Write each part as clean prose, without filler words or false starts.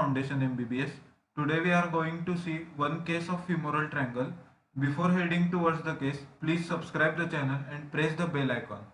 Foundation MBBS. Today we are going to see one case of femoral triangle. Before heading towards the case, please subscribe the channel and press the bell icon.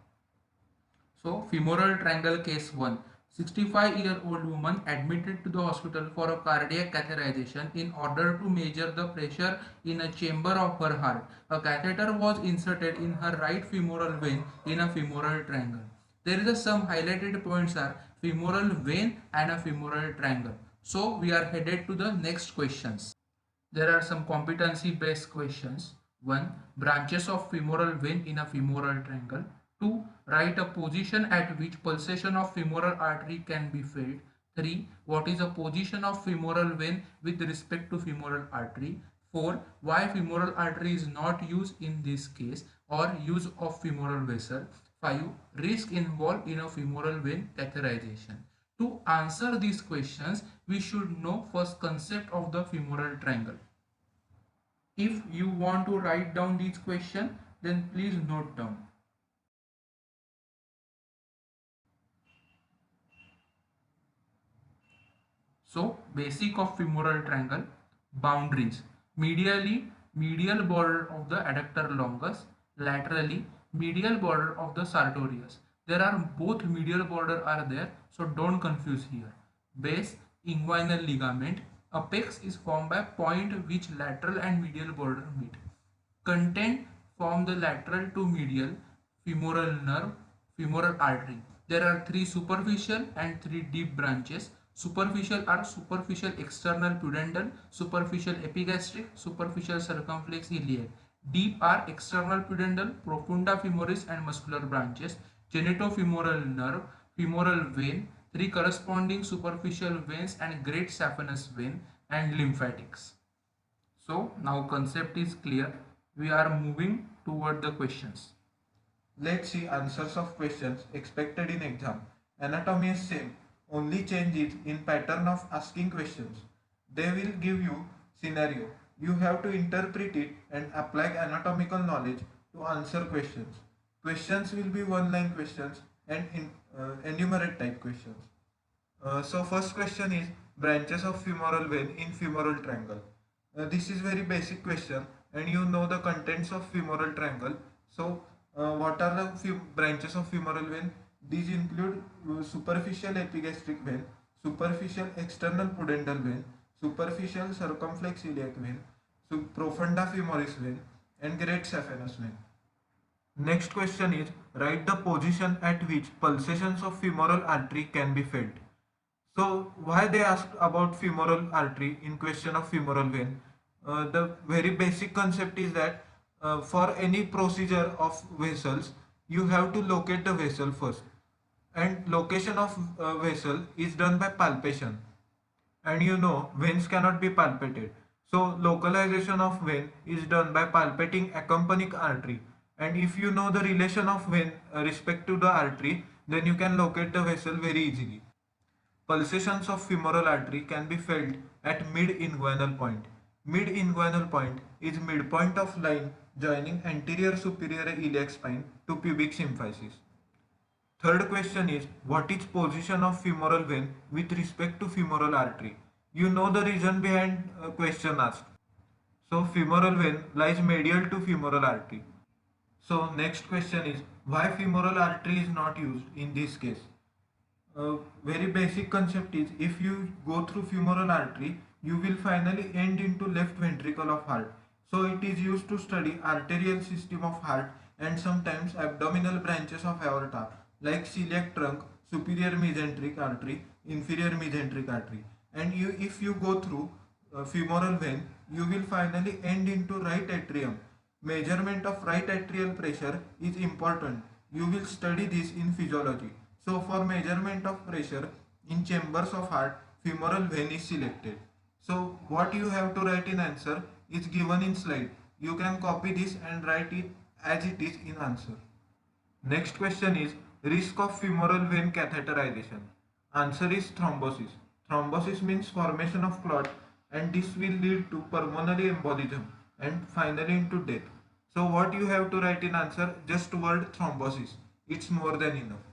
So, femoral triangle case 1. 65-year-old woman admitted to the hospital for a cardiac catheterization in order to measure the pressure in a chamber of her heart. A catheter was inserted in her right femoral vein in a femoral triangle. There is some highlighted points are femoral vein and a femoral triangle. So, we are headed to the next questions. There are some competency based questions. 1. Branches of femoral vein in a femoral triangle. 2. Write a position at which pulsation of femoral artery can be felt. 3. What is the position of femoral vein with respect to femoral artery? 4. Why femoral artery is not used in this case or use of femoral vessel? 5. Risk involved in a femoral vein catheterization. To answer these questions, we should know first concept of the femoral triangle. If you want to write down these questions, then please note down. So, basic of femoral triangle, boundaries. Medially, medial border of the adductor longus, laterally, medial border of the sartorius. There are both medial border are there, so don't confuse here. Base, inguinal ligament. Apex is formed by point which lateral and medial border meet. Content from the lateral to medial femoral nerve, femoral artery. There are three superficial and three deep branches. Superficial are superficial external pudendal, superficial epigastric, superficial circumflex iliac. Deep are external pudendal, profunda femoris and muscular branches. Genitofemoral nerve, femoral vein, three corresponding superficial veins and great saphenous vein, and lymphatics. So now concept is clear. We are moving toward the questions. Let's see answers of questions expected in exam. Anatomy is same, only change is in pattern of asking questions. They will give you scenario. You have to interpret it and apply anatomical knowledge to answer questions. Questions will be one line questions and enumerate type questions. So first question is branches of femoral vein in femoral triangle. This is very basic question and you know the contents of femoral triangle. So what are the branches of femoral vein? These include superficial epigastric vein, superficial external pudendal vein, superficial circumflex iliac vein, profunda femoris vein and great saphenous vein. Next question is write the position at which pulsations of femoral artery can be felt. So why they asked about femoral artery in question of femoral vein? The very basic concept is that for any procedure of vessels, you have to locate the vessel first. And location of vessel is done by palpation. And you know veins cannot be palpated. So localization of vein is done by palpating accompanying artery. And if you know the relation of vein respect to the artery, then you can locate the vessel very easily. Pulsations of femoral artery can be felt at mid-inguinal point. Mid-inguinal point is midpoint of line joining anterior superior iliac spine to pubic symphysis. Third question is what is position of femoral vein with respect to femoral artery? You know the reason behind question asked. So femoral vein lies medial to femoral artery. So next question is why femoral artery is not used in this case? Very basic concept is if you go through femoral artery, you will finally end into left ventricle of heart. So it is used to study arterial system of heart and sometimes abdominal branches of aorta like celiac trunk, superior mesenteric artery, inferior mesenteric artery. And if you go through femoral vein, you will finally end into right atrium. Measurement of right atrial pressure is important. You will study this in physiology. So for measurement of pressure in chambers of heart, femoral vein is selected. So what you have to write in answer is given in slide. You can copy this and write it as it is in answer. Next question is risk of femoral vein catheterization. Answer is thrombosis. Thrombosis means formation of clot and this will lead to pulmonary embolism and finally into death. So what you have to write in answer? Just word thrombosis. It's more than enough.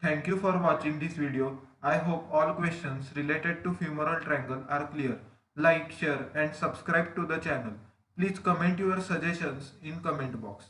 Thank you for watching this video. I hope all questions related to femoral triangle are clear. Like, share and subscribe to the channel. Please comment your suggestions in comment box.